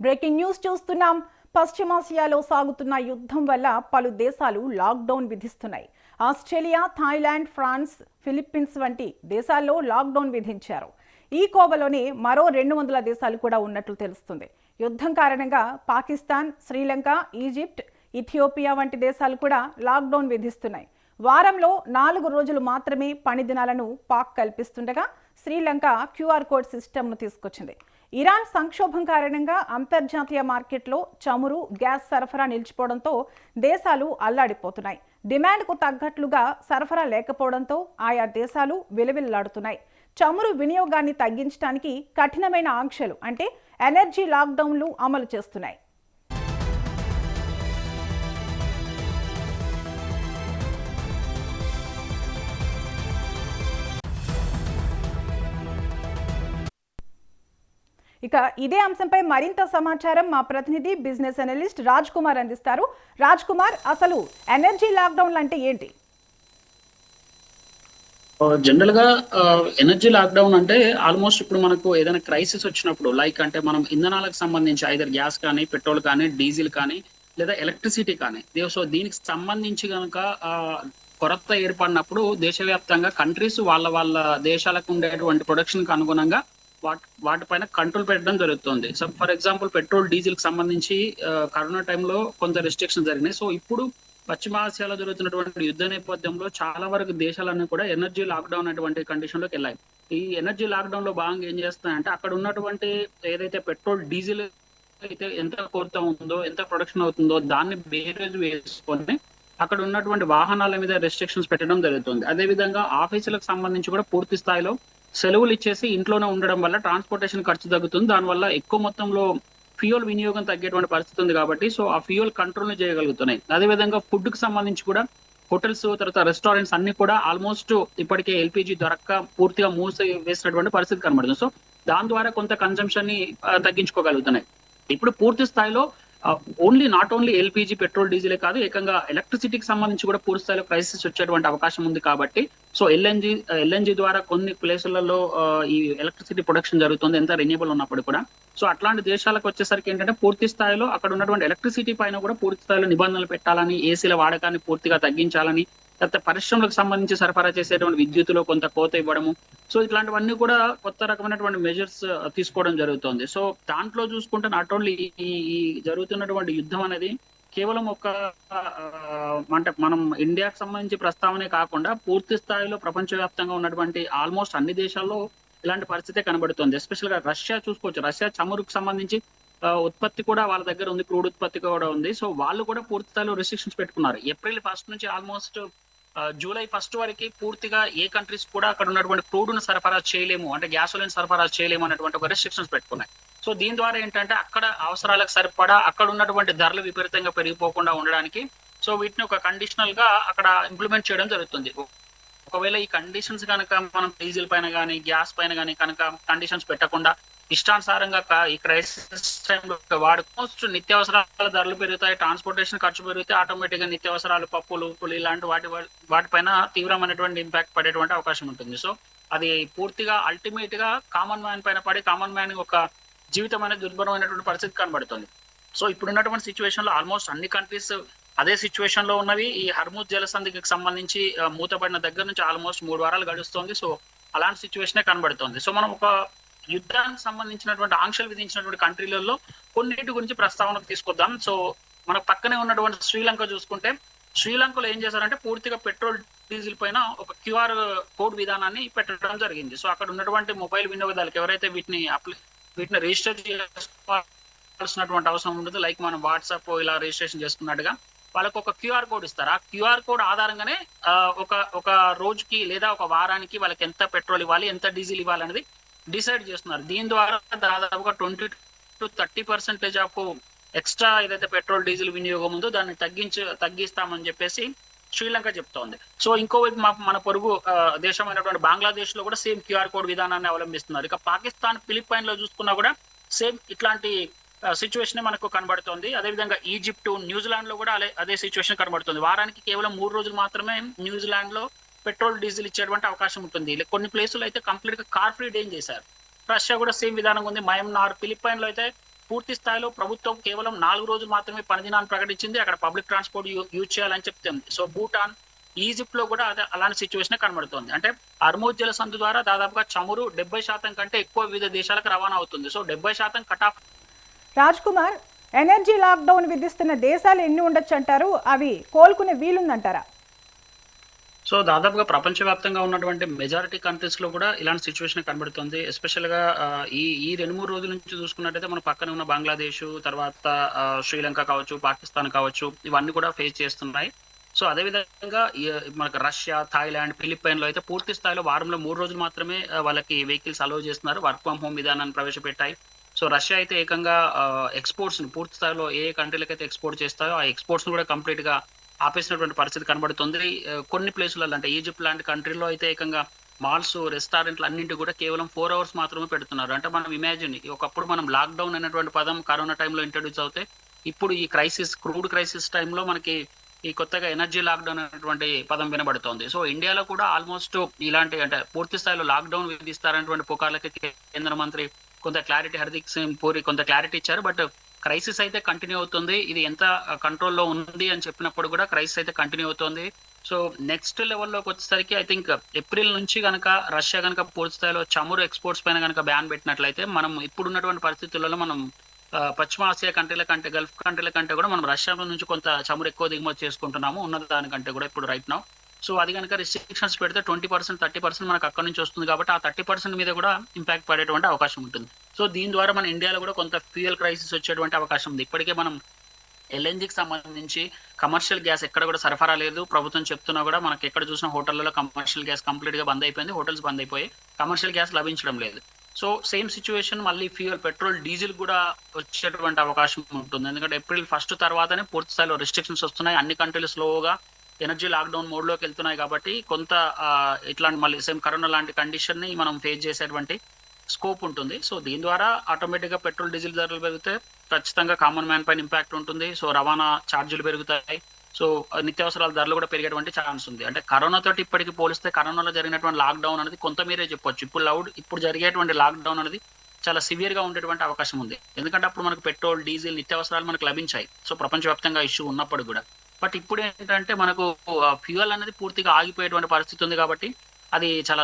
Breaking news చూస్తున్నాం. పశ్చిమాసియాలో సాగుతున్న యుద్ధం వల్ల పలు దేశాలు లాక్డౌన్ విధిస్తున్నాయి. ఆస్ట్రేలియా, థాయిలాండ్, ఫ్రాన్స్, ఫిలిప్పీన్స్ వంటి దేశాల్లో లాక్డౌన్ విధించారు. ఈ కోవలోనే మరో 200 దేశాలు కూడా ఉన్నట్లు తెలుస్తుంది. యుద్ధం కారణంగా పాకిస్తాన్, శ్రీలంక, ఈజిప్ట్, ఇథియోపియా వంటి దేశాలు కూడా లాక్డౌన్ విధిస్తున్నాయి. వారంలో 4 రోజులు మాత్రమే పని దినాలను పాక్ కల్పిస్తుండగా శ్రీలంక QR కోడ్ సిస్టమ్ను తీసుకొచ్చింది. ఇరాన్ సంక్షోభం కారణంగా అంతర్జాతీయ మార్కెట్లో చమురు, గ్యాస్ సరఫరా నిలిచిపోవడంతో దేశాలు అల్లాడిపోతున్నాయి. డిమాండ్కు తగ్గట్లుగా సరఫరా లేకపోవడంతో ఆయా దేశాలు విలవిల్లాడుతున్నాయి. చమురు వినియోగాన్ని తగ్గించడానికి కఠినమైన ఆంక్షలు అంటే ఎనర్జీ లాక్డౌన్లు అమలు చేస్తున్నాయి. ఇక ఇదే అంశంపై మరింత సమాచారం మా ప్రతినిధి బిజినెస్ అనలిస్ట్ రాజ్ కుమార్ అందిస్తారు. రాజ్ కుమార్, అసలు ఎనర్జీ లాక్డౌన్లు అంటే ఏంటి? జనరల్ గా ఎనర్జీ లాక్డౌన్ అంటే ఆల్మోస్ట్ ఇప్పుడు మనకు ఏదైనా క్రైసిస్ వచ్చినప్పుడు, లైక్ అంటే మనం ఇంధనాలకు సంబంధించి ఐదర్ గ్యాస్ కానీ, పెట్రోల్ కానీ, డీజిల్ కానీ, లేదా ఎలక్ట్రిసిటీ కానీ, సో దీనికి సంబంధించి కనుక కొరత ఏర్పడినప్పుడు దేశవ్యాప్తంగా కంట్రీస్ వాళ్ళ దేశాలకు ఉండేటువంటి ప్రొడక్షన్ కి అనుగుణంగా వాటిపైన కంట్రోల్ పెట్టడం జరుగుతుంది. So for example petrol, diesel కి సంబంధించి కరోనా టైంలో కొంత రెస్ట్రిక్షన్ జరిగినాయి. సో ఇప్పుడు పశ్చిమాసియాలో జరుగుతున్నటువంటి యుద్ధ నేపథ్యంలో చాలా వరకు దేశాలన్నీ కూడా ఎనర్జీ లాక్డౌన్ అటువంటి కండిషన్ లోకి వెళ్ళాయి. ఈ ఎనర్జీ లాక్డౌన్ లో భాగంగా ఏం చేస్తాయంటే అక్కడ ఉన్నటువంటి ఏదైతే పెట్రోల్, డీజిల్ అయితే ఎంత కొరత ఉందో, ఎంత ప్రొడక్షన్ అవుతుందో దాన్ని బేరేజ్ వేసుకొని అక్కడ ఉన్నటువంటి వాహనాల మీద రెస్ట్రిక్షన్స్ పెట్టడం జరుగుతుంది. అదేవిధంగా ఆఫీసులకు సంబంధించి కూడా పూర్తి స్థాయిలో సెలవులు ఇచ్చేసి ఇంట్లోనే ఉండడం వల్ల ట్రాన్స్పోర్టేషన్ ఖర్చు తగ్గుతుంది. దానివల్ల ఎక్కువ మొత్తంలో ఫ్యూయల్ వినియోగం తగ్గేటువంటి పరిస్థితి ఉంది కాబట్టి సో ఆ ఫ్యూయల్ కంట్రోల్ చేయగలుగుతున్నాయి. అదేవిధంగా ఫుడ్ కి సంబంధించి కూడా హోటల్స్, తర్వాత రెస్టారెంట్స్ అన్ని కూడా ఆల్మోస్ట్ ఇప్పటికే ఎల్పిజి దొరక్క పూర్తిగా మూసి వేసినటువంటి పరిస్థితి కనబడుతుంది. సో దాని ద్వారా కొంత కన్సంప్షన్ ని తగ్గించుకోగలుగుతున్నాయి. ఇప్పుడు పూర్తి స్థాయిలో నాట్ ఓన్లీ ఎల్పిజి, పెట్రోల్, డీజిలే కాదు, ఏకంగా ఎలక్ట్రిసిటీకి సంబంధించి కూడా పూర్తి స్థాయిలో క్రైసిస్ వచ్చేటువంటి అవకాశం ఉంది. కాబట్టి సో ఎల్ఎన్జి ద్వారా కొన్ని ప్లేసులలో ఈ ఎలక్ట్రిసిటీ ప్రొడక్షన్ జరుగుతుంది, ఎంత రెన్యూబుల్ ఉన్నప్పుడు కూడా. సో అట్లాంటి దేశాలకు వచ్చేసరికి ఏంటంటే పూర్తి స్థాయిలో అక్కడ ఉన్నటువంటి ఎలక్ట్రిసిటీ పైన కూడా పూర్తి స్థాయిలో నిబంధనలు పెట్టాలని, ఏసీల వాడకాన్ని పూర్తిగా తగ్గించాలని, లేకపోతే పరిశ్రమలకు సంబంధించి సరఫరా చేసేటువంటి విద్యుత్తులో కొంత కోత ఇవ్వడము, సో ఇట్లాంటివన్నీ కూడా కొత్త రకమైనటువంటి మెజర్స్ తీసుకోవడం జరుగుతుంది. సో దాంట్లో చూసుకుంటే నాట్ ఓన్లీ ఈ జరుగుతున్నటువంటి యుద్ధం అనేది కేవలం ఒక అంటే మనం ఇండియాకు సంబంధించి ప్రస్తావనే కాకుండా పూర్తి స్థాయిలో ప్రపంచవ్యాప్తంగా ఉన్నటువంటి ఆల్మోస్ట్ అన్ని దేశాల్లో ఇలాంటి పరిస్థితే కనబడుతుంది. ఎస్పెషల్ గా రష్యా చూసుకోవచ్చు. రష్యా చమురుకు సంబంధించి ఉత్పత్తి కూడా వాళ్ళ దగ్గర ఉంది, క్రూడ్ ఉత్పత్తి కూడా ఉంది. సో వాళ్ళు కూడా పూర్తి స్థాయిలో రెస్ట్రిక్షన్స్ పెట్టుకున్నారు. ఏప్రిల్ 1 నుంచి ఆల్మోస్ట్ జూలై 1 వరకు పూర్తిగా ఏ కంట్రీస్ కూడా అక్కడ ఉన్నటువంటి క్రూడ్ ను సరఫరా చేయలేము, అంటే గ్యాసోలిన్ సరఫరా చేయలేము అనేటువంటి ఒక రెస్ట్రిక్షన్స్ పెట్టుకున్నాయి. సో దీని ద్వారా ఏంటంటే అక్కడ అవసరాలకు సరిపడా అక్కడ ఉన్నటువంటి ధరలు విపరీతంగా పెరిగిపోకుండా ఉండడానికి సో వీటిని ఒక కండిషనల్ గా అక్కడ ఇంప్లిమెంట్ చేయడం జరుగుతుంది. ఒకవేళ ఈ కండిషన్స్ కనుక మనం డీజిల్ పైన కానీ, గ్యాస్ పైన కానీ కనుక కండిషన్స్ పెట్టకుండా ఇష్టానుసారంగా ఈ క్రైసిస్ టైంలో వాడుకోవచ్చు, నిత్యావసరాల ధరలు పెరుగుతాయి, ట్రాన్స్పోర్టేషన్ ఖర్చు పెరిగితే ఆటోమేటిక్ గా నిత్యావసరాలు, పప్పులు, ఉప్పులు ఇలాంటి వాటిపైన తీవ్రమైనటువంటి ఇంపాక్ట్ పడేటువంటి అవకాశం ఉంటుంది. సో అది పూర్తిగా అల్టిమేట్ గా కామన్ మ్యాన్ పైన పడి కామన్ మ్యాన్ ఒక జీవితం అనేది దుర్భరమైనటువంటి పరిస్థితి కనబడుతుంది. సో ఇప్పుడున్నటువంటి సిచ్యువేషన్ లో ఆల్మోస్ట్ అన్ని కంట్రీస్ అదే సిచ్యువేషన్ లో ఉన్నవి. ఈ హర్ముజ్ జలసంధికి సంబంధించి మూతపడిన దగ్గర నుంచి ఆల్మోస్ట్ 3 వారాలు గడుస్తుంది. సో అలాంటి సిచ్యువేషనే కనబడుతుంది. సో మనం ఒక యుద్ధానికి సంబంధించినటువంటి ఆంక్షలు విధించినటువంటి కంట్రీలలో కొన్నిటి గురించి ప్రస్తావనకు తీసుకొద్దాం. సో మన పక్కనే ఉన్నటువంటి శ్రీలంక చూసుకుంటే, శ్రీలంకలో ఏం చేశారంటే పూర్తిగా పెట్రోల్, డీజిల్ పైన ఒక QR కోడ్ విధానాన్ని పెట్టడం జరిగింది. సో అక్కడ ఉన్నటువంటి మొబైల్ వినియోగదారులకు ఎవరైతే వీటిని రిజిస్టర్ చేసుకోవాల్సినటువంటి అవసరం ఉండదు, లైక్ మనం వాట్సాప్ ఇలా రిజిస్ట్రేషన్ చేసుకున్నట్టుగా వాళ్ళకు ఒక QR కోడ్ ఇస్తారు. ఆ QR కోడ్ ఆధారంగానే ఒక రోజుకి లేదా ఒక వారానికి వాళ్ళకి ఎంత పెట్రోల్ ఇవ్వాలి, ఎంత డీజిల్ ఇవ్వాలి అనేది డిసైడ్ చేస్తున్నారు. దీని ద్వారా దాదాపుగా 20 to 30% ఆఫ్ ఎక్స్ట్రా ఏదైతే పెట్రోల్, డీజిల్ వినియోగం ఉందో దాన్ని తగ్గిస్తామని చెప్పేసి శ్రీలంక చెప్తోంది. సో ఇంకోవైపు మన పొరుగు దేశమైనటువంటి బంగ్లాదేశ్ లో కూడా సేమ్ QR కోడ్ విధానాన్ని అవలంబిస్తున్నారు. ఇక పాకిస్తాన్, ఫిలిప్పైన్ లో చూసుకున్నా కూడా సేమ్ ఇట్లాంటి సిచ్యువేషన్ మనకు కనబడుతోంది. అదేవిధంగా ఈజిప్ట్, న్యూజిలాండ్ లో కూడా అదే సిచ్యువేషన్ కనబడుతుంది. వారానికి కేవలం 3 రోజులు మాత్రమే న్యూజిలాండ్ లో పెట్రోల్, డీజిల్ ఇచ్చేటువంటి అవకాశం ఉంటుంది. కొన్ని ప్లేసులు అయితే కంప్లీట్ గా కార్ ఫ్రీ డే చేశారు. రష్యా కూడా సేమ్ విధానం ఉంది. మయన్మార్, ఫిలిప్పైన్ లో అయితే పూర్తి స్థాయిలో ప్రభుత్వం కేవలం 4 రోజులు మాత్రమే పని దినాన్ని ప్రకటించింది. అక్కడ పబ్లిక్ ట్రాన్స్పోర్ట్ యూజ్ చేయాలని చెప్తుంది. సో భూటాన్, ఈజిప్ట్ లో కూడా అలాంటి సిచ్యువేషన్ కనబడుతుంది. అంటే హర్మూజ్ జలసంధి ద్వారా దాదాపుగా చమురు 70% కంటే ఎక్కువ వివిధ దేశాలకు రవాణా అవుతుంది. So 70% cut off. Raj Kumar, energy lockdown విధిస్తున్న దేశాలు ఎన్ని ఉండొచ్చు అంటారు? అవి కోలుకునే వీలుందంటారా? సో దాదాపుగా ప్రపంచవ్యాప్తంగా ఉన్నటువంటి మెజారిటీ కంట్రీస్ లో కూడా ఇలాంటి సిచ్యువేషన్ కనబడుతుంది. ఎస్పెషల్ గా ఈ 2-3 రోజుల నుంచి చూసుకున్నట్టయితే మన పక్కన ఉన్న బంగ్లాదేశ్, తర్వాత శ్రీలంక కావచ్చు, పాకిస్తాన్ కావచ్చు, ఇవన్నీ కూడా ఫేస్ చేస్తున్నాయి. సో అదే విధంగా మనకు రష్యా, థాయిలాండ్, ఫిలిప్పైన్ లో అయితే పూర్తి స్థాయిలో వారంలో 3 రోజులు మాత్రమే వాళ్ళకి వెహికల్స్ అలౌ చేస్తున్నారు. వర్క్ ఫ్రమ్ హోమ్ విధానాన్ని ప్రవేశపెట్టాయి. సో రష్యా అయితే ఏకంగా ఎక్స్పోర్ట్స్ ని పూర్తి స్థాయిలో ఏ కంట్రీలకు అయితే ఎక్స్పోర్ట్ చేస్తాయో ఆ ఎక్స్పోర్ట్స్ ని కూడా కంప్లీట్ గా ఆపేసినటువంటి పరిస్థితి కనబడుతుంది. కొన్ని ప్లేసులలో అంటే ఈజిప్ట్ లాంటి కంట్రీలో అయితే ఏకంగా మాల్స్, రెస్టారెంట్లు అన్నింటి కూడా కేవలం 4 hours మాత్రమే పెడుతున్నారు. అంటే మనం ఇమాజిన్, ఒకప్పుడు మనం లాక్డౌన్ అనేటువంటి పదం కరోనా టైంలో ఇంట్రడ్యూస్ అవుతే, ఇప్పుడు ఈ క్రూడ్ క్రైసిస్ టైంలో మనకి ఈ కొత్తగా ఎనర్జీ లాక్డౌన్ అనేటువంటి పదం వినబడుతోంది. సో ఇండియాలో కూడా ఆల్మోస్ట్ ఇలాంటి అంటే పూర్తి స్థాయిలో లాక్డౌన్ విధిస్తారనేటువంటి పుకార్లకి కేంద్ర మంత్రి కొంత క్లారిటీ, హర్దీప్ సింగ్ పూరి కొంత క్లారిటీ ఇచ్చారు. బట్ క్రైసిస్ అయితే కంటిన్యూ అవుతుంది. ఇది ఎంత కంట్రోల్లో ఉంది అని చెప్పినప్పుడు కూడా క్రైసిస్ అయితే కంటిన్యూ అవుతుంది. సో నెక్స్ట్ లెవెల్లోకి వచ్చేసరికి ఐ థింక్ ఏప్రిల్ నుంచి కనుక రష్యా కనుక పూర్తి స్థాయిలో చమురు ఎక్స్పోర్ట్స్ పైన కనుక బ్యాన్ పెట్టినట్లయితే మనం ఇప్పుడున్నటువంటి పరిస్థితులలో మనం పశ్చిమ ఆసియా కంట్రీల కంటే, గల్ఫ్ కంట్రీల కంటే కూడా మనం రష్యా నుంచి కొంత చమురు ఎక్కువ దిగుమతి చేసుకుంటున్నాము ఉన్నత దానికంటే కూడా ఇప్పుడు రైట్ నౌ. సో అది కనుక రిస్ట్రిక్షన్స్ పెడితే 20%, 30% మనకు అక్కడ నుంచి వస్తుంది కాబట్టి ఆ 30% మీద కూడా ఇంపాక్ట్ పడేటువంటి అవకాశం ఉంటుంది. సో దీని ద్వారా మన ఇండియాలో కూడా కొంత ఫ్యూయల్ క్రైసిస్ వచ్చేటువంటి అవకాశం ఉంది. ఇప్పటికే మనం ఎల్ఎన్జీకి సంబంధించి కమర్షియల్ గ్యాస్ ఎక్కడ కూడా సరఫరా లేదు. ప్రభుత్వం చెప్తున్నా కూడా మనకి ఎక్కడ చూసిన హోటళ్లలో కమర్షియల్ గ్యాస్ కంప్లీట్ గా బంద్ అయిపోయింది. హోటల్స్ బంద్ అయిపోయి కమర్షియల్ గ్యాస్ లభించడం లేదు. సో సేమ్ సిచ్యువేషన్ మళ్ళీ ఫ్యూయల్, పెట్రోల్, డీజిల్ కూడా వచ్చేటువంటి అవకాశం ఉంటుంది. ఎందుకంటే ఏప్రిల్ 1 తర్వాతనే పూర్తి స్థాయిలో రిస్ట్రిక్షన్స్ వస్తున్నాయి. అన్ని కంట్రీలు స్లోగా ఎనర్జీ లాక్డౌన్ మోడ్ లోకి వెళ్తున్నాయి కాబట్టి కొంత ఇట్లాంటి మళ్ళీ సేమ్ కరోనా లాంటి కండిషన్ ని మనం ఫేస్ చేసేటువంటి స్కోప్ ఉంటుంది. సో దీని ద్వారా ఆటోమేటిక్ గా పెట్రోల్, డీజిల్ ధరలు పెరిగితే ఖచ్చితంగా కామన్ మ్యాన్ పైన ఇంపాక్ట్ ఉంటుంది. సో రవాణా ఛార్జీలు పెరుగుతాయి. సో నిత్యావసరాల ధరలు కూడా పెరిగేటువంటి ఛాన్స్ ఉంది. అంటే కరోనా తోటి ఇప్పటికి పోలిస్తే కరోనాలో జరిగినటువంటి లాక్డౌన్ అనేది కొంత మీరే చెప్పొచ్చు. ఇప్పుడు జరిగేటువంటి లాక్డౌన్ అనేది చాలా సివియర్ గా ఉండేటువంటి అవకాశం ఉంది. ఎందుకంటే అప్పుడు మనకు పెట్రోల్, డీజిల్, నిత్యావసరాలు మనకు లభించాయి. సో ప్రపంచవ్యాప్తంగా ఇష్యూ ఉన్నప్పుడు కూడా. బట్ ఇప్పుడు ఏంటంటే మనకు ఫ్యూయల్ అనేది పూర్తిగా ఆగిపోయేటువంటి పరిస్థితి ఉంది కాబట్టి అది చాలా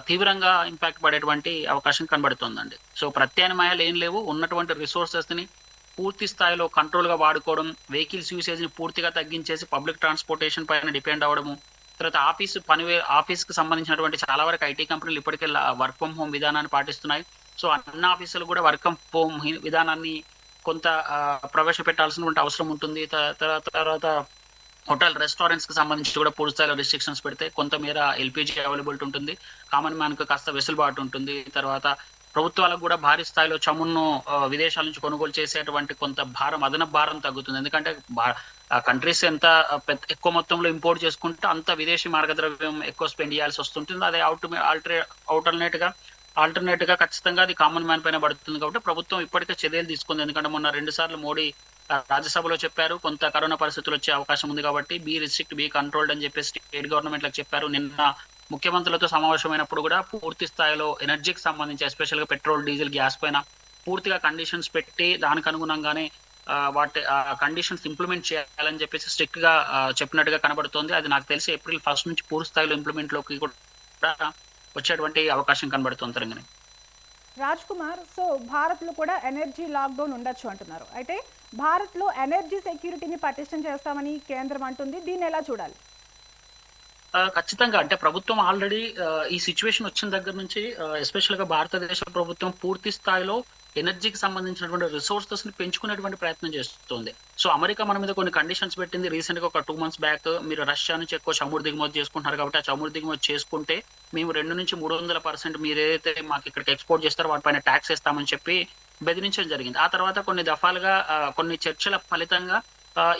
తీవ్రంగా ఇంపాక్ట్ పడేటువంటి అవకాశం కనబడుతుందండి. సో ప్రత్యామ్నాయాలు ఏం లేవు. ఉన్నటువంటి రిసోర్సెస్ ని పూర్తి స్థాయిలో కంట్రోల్ గా వాడుకోవడం, వెహికల్స్ యూసేజ్ ని పూర్తిగా తగ్గించేసి పబ్లిక్ ట్రాన్స్పోర్టేషన్ పైన డిపెండ్ అవ్వడము, తర్వాత ఆఫీస్ కి సంబంధించినటువంటి చాలా వరకు ఐటీ కంపెనీలు ఇప్పటికే వర్క్ ఫ్రమ్ హోమ్ విధానాన్ని పాటిస్తున్నాయి. సో అన్ని ఆఫీసులు కూడా వర్క్ ఫ్రమ్ హోమ్ విధానాన్ని కొంత ప్రవేశపెట్టాల్సినటువంటి అవసరం ఉంటుంది. తర్వాత హోటల్, రెస్టారెంట్స్ కి సంబంధించి కూడా పూర్తి స్థాయిలో రిస్ట్రిక్షన్స్ పెడితే కొంతమేర ఎల్పిజి అవైలబిలిటీ ఉంటుంది, కామన్ మ్యాన్ కు కాస్త వెసులుబాటు ఉంటుంది. తర్వాత ప్రభుత్వాలకు కూడా భారీ స్థాయిలో చమురును విదేశాల నుంచి కొనుగోలు చేసేటువంటి కొంత అదనపు భారం తగ్గుతుంది. ఎందుకంటే కంట్రీస్ ఎంత ఎక్కువ మొత్తంలో ఇంపోర్ట్ చేసుకుంటే అంత విదేశీ మార్గద్రవ్యం ఎక్కువ స్పెండ్ చేయాల్సి వస్తుంటుంది. అదే ఆల్టర్నేట్ గా ఖచ్చితంగా అది కామన్ మ్యాన్ పైన పడుతుంది. కాబట్టి ప్రభుత్వం ఇప్పటికే చర్యలు తీసుకుంది. ఎందుకంటే మొన్న 2 సార్లు మోడీ రాజ్యసభలో చెప్పారు కొంత కరోనా పరిస్థితులు వచ్చే అవకాశం ఉంది కాబట్టి బీ రిస్ట్రిక్ట్, బీ కంట్రోల్డ్ అని చెప్పేసి స్టేట్ గవర్నమెంట్లకు చెప్పారు. నిన్న ముఖ్యమంత్రులతో సమావేశమైనప్పుడు కూడా పూర్తి స్థాయిలో ఎనర్జీకి సంబంధించి ఎస్పెషల్ గా పెట్రోల్, డీజిల్, గ్యాస్ పైన పూర్తిగా కండిషన్స్ పెట్టి దానికి అనుగుణంగానే వాటి కండిషన్స్ ఇంప్లిమెంట్ చేయాలని చెప్పేసి స్ట్రిక్ట్ గా చెప్పినట్టుగా కనబడుతోంది. అది నాకు తెలిసి ఏప్రిల్ 1 నుంచి పూర్తి స్థాయిలో ఇంప్లిమెంట్ లోకి కూడా వచ్చేటువంటి అవకాశం కనబడుతుంది. తెలంగాణ రాజ్ కుమార్, సో భారత్లో కూడా ఎనర్జీ లాక్డౌన్ ఉండొచ్చు అంటున్నారు. అయితే భారత్లో ఎనర్జీ సెక్యూరిటీని పటిష్టం చేస్తామని కేంద్రం అంటుంది. దీన్ని ఎలా చూడాలి? ఖచ్చితంగా అంటే ప్రభుత్వం ఆల్రెడీ ఈ సిచ్యువేషన్ వచ్చిన దగ్గర నుంచి ఎస్పెషల్ గా భారతదేశ ప్రభుత్వం పూర్తి స్థాయిలో ఎనర్జీకి సంబంధించినటువంటి రిసోర్సెస్ ని పెంచుకునేటువంటి ప్రయత్నం చేస్తుంది. సో అమెరికా మన మీద కొన్ని కండిషన్స్ పెట్టింది రీసెంట్ గా ఒక 2 months బ్యాక్. మీరు రష్యా నుంచి ఎక్కువ చమురు దిగుమతి చేసుకుంటున్నారు కాబట్టి ఆ చమురు దిగుమతి చేసుకుంటే మేము 200 నుంచి 300% మీరు ఏదైతే మాకు ఇక్కడికి ఎక్స్పోర్ట్ చేస్తారో వాటిపైన ట్యాక్స్ వేస్తామని చెప్పి బెదిరించడం జరిగింది. ఆ తర్వాత కొన్ని దఫాలుగా కొన్ని చర్చల ఫలితంగా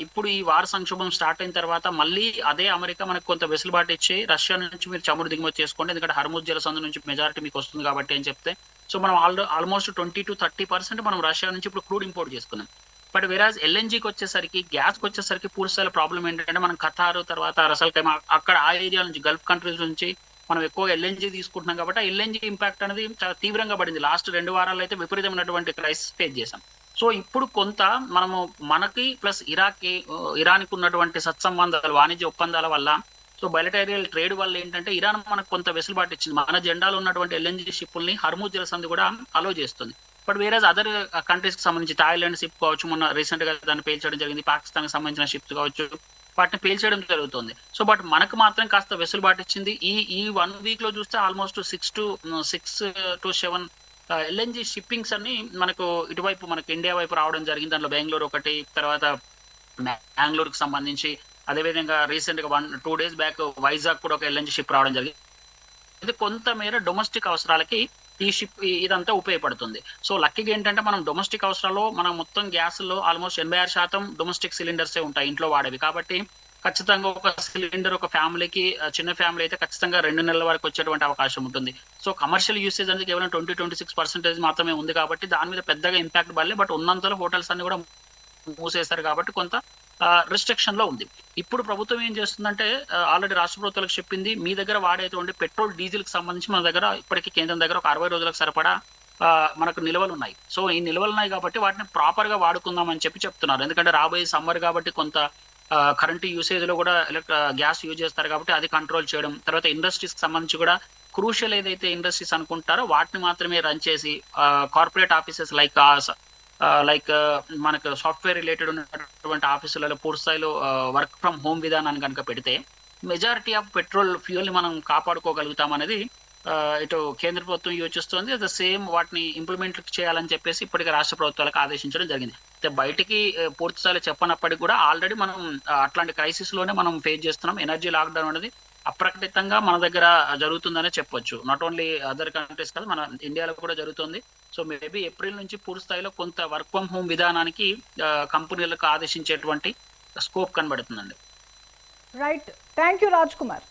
ఇప్పుడు ఈ వార సంక్షోభం స్టార్ట్ అయిన తర్వాత మళ్ళీ అదే అమెరికా మనకు కొంత వెసులుబాటు ఇచ్చి రష్యా నుంచి మీరు చమురు దిగుమతి చేసుకోండి, ఎందుకంటే హర్ముజ్ జలసంధి నుంచి మెజారిటీ మీకు వస్తుంది కాబట్టి అని చెప్తే, సో మనం ఆల్మోస్ట్ 20 to 30% మనం రష్యా నుంచి ఇప్పుడు క్రూడ్ ఇంపోర్ట్ చేసుకున్నాం. బట్ వెరాజ్ ఎల్ఎన్జీకి వచ్చేసరికి, గ్యాస్కి వచ్చేసరికి పూర్తి స్థాయిలో ప్రాబ్లం ఏంటంటే మనం ఖతార్ తర్వాత రసల్కైమా అక్కడ ఆ ఏరియా నుంచి గల్ఫ్ కంట్రీస్ నుంచి మనం ఎక్కువ ఎల్ఎన్జీ తీసుకుంటున్నాం కాబట్టి ఆ ఎల్ఎన్జీ ఇంపాక్ట్ అనేది చాలా తీవ్రంగా పడింది. లాస్ట్ 2 వారాల్లో అయితే విపరీతమైనటువంటి క్రైసిస్ ఫేస్ చేశాం. సో ఇప్పుడు కొంత మనము మనకి ప్లస్ ఇరాన్కి ఉన్నటువంటి సత్సంబంధాలు వాణిజ్య ఒప్పందాల వల్ల, సో బయలటేరియల్ ట్రేడ్ వల్ల ఏంటంటే ఇరాన్ మనకు కొంత వెసులుబాటు ఇచ్చింది. మన జెండాలో ఉన్నటువంటి ఎల్ఎన్జి షిప్పుల్ని హర్ముజ్ జలసంధి కూడా అలో చేస్తుంది. బట్ వేరే అదర్ కంట్రీస్ కి సంబంధించి థాయిలాండ్ షిప్ కావచ్చు, మొన్న రీసెంట్ గా దాన్ని పేల్చడం జరిగింది. పాకిస్తాన్ కి సంబంధించిన షిప్స్ కావచ్చు, వాటిని పేల్చేయడం జరుగుతుంది. సో బట్ మనకు మాత్రం కాస్త వెసులుబాటు ఇచ్చింది. ఈ 1 వీక్ లో చూస్తే ఆల్మోస్ట్ 6 to 7 ఎల్ఎన్జి షిప్పింగ్స్ అన్ని మనకు ఇటువైపు మనకు ఇండియా వైపు రావడం జరిగింది. దాంట్లో బెంగళూరు ఒకటి, తర్వాత బెంగళూరుకి సంబంధించి, అదేవిధంగా రీసెంట్ గా 1-2 days బ్యాక్ వైజాగ్ కూడా ఒక ఎల్ఎన్జి షిప్ రావడం జరిగింది. ఇది కొంతమేర డొమెస్టిక్ అవసరాలకి ఈ షిప్ ఇదంతా ఉపయోగపడుతుంది. సో లక్కీగా ఏంటంటే మనం డొమెస్టిక్ అవసరాల్లో మనం మొత్తం గ్యాస్ లో ఆల్మోస్ట్ 86% డొమెస్టిక్ సిలిండర్సే ఉంటాయి ఇంట్లో వాడేవి. కాబట్టి ఖచ్చితంగా ఒక సిలిండర్ ఒక ఫ్యామిలీకి, చిన్న ఫ్యామిలీ అయితే ఖచ్చితంగా 2 నెలల వరకు వచ్చేటువంటి అవకాశం ఉంటుంది. సో కమర్షియల్ యూసేజ్ అనేది కేవలం 20-26% మాత్రమే ఉంది. కాబట్టి దాని మీద పెద్దగా ఇంపాక్ట్ పడలే. బట్ ఉన్నంతలో హోటల్స్ అన్ని కూడా మూసేశారు కాబట్టి కొంత రిస్ట్రిక్షన్ లో ఉంది. ఇప్పుడు ప్రభుత్వం ఏం చేస్తుందంటే ఆల్రెడీ రాష్ట్ర ప్రభుత్వాలకు చెప్పింది, మీ దగ్గర వాడేటువంటి పెట్రోల్ డీజిల్ కి సంబంధించి మన దగ్గర ఇప్పటికీ కేంద్రం దగ్గర ఒక 60 రోజులకు సరిపడా మనకు నిల్వలు ఉన్నాయి. సో ఈ నిల్వలు ఉన్నాయి కాబట్టి వాటిని ప్రాపర్ గా వాడుకుందాం అని చెప్తున్నారు. ఎందుకంటే రాబోయే సమ్మర్ కాబట్టి కొంత కరెంట్ యూసేజ్ లో కూడా గ్యాస్ యూజ్ చేస్తారు కాబట్టి అది కంట్రోల్ చేయడం, తర్వాత ఇండస్ట్రీస్ కి సంబంధించి కూడా క్రూషియల్ ఏదైతే ఇండస్ట్రీస్ అనుకుంటారో వాటిని మాత్రమే రన్ చేసి, కార్పొరేట్ ఆఫీసెస్ లైక్ మనకు సాఫ్ట్వేర్ రిలేటెడ్ ఉన్నటువంటి ఆఫీసులలో పూర్తి స్థాయిలో వర్క్ ఫ్రమ్ హోమ్ విధానాన్ని కనుక పెడితే మెజారిటీ ఆఫ్ పెట్రోల్ ఫ్యూయల్ ని మనం కాపాడుకోగలుగుతాం అనేది ఇటు కేంద్ర ప్రభుత్వం యోచిస్తుంది. అట్ ద సేమ్ వాటిని ఇంప్లిమెంట్ చేయాలని చెప్పేసి ఇప్పటికే రాష్ట్ర ప్రభుత్వాలకు ఆదేశించడం జరిగింది. బయటికి పూర్తి స్థాయిలో చెప్పనప్పటికీ కూడా ఆల్రెడీ మనం అట్లాంటి క్రైసిస్ లోనే మనం ఫేస్ చేస్తున్నాం. ఎనర్జీ లాక్డౌన్ అనేది అప్రకటితంగా మన దగ్గర జరుగుతుందనే చెప్పొచ్చు. నాట్ ఓన్లీ అదర్ కంట్రీస్ కాదు, మన ఇండియాలో కూడా జరుగుతుంది. సో మేబీ ఏప్రిల్ నుంచి పూర్తి స్థాయిలో కొంత వర్క్ ఫ్రమ్ హోమ్ విధానానికి కంపెనీలకు ఆదేశించేటువంటి స్కోప్ కనబడుతుందండి. Right, thank you Raj Kumar.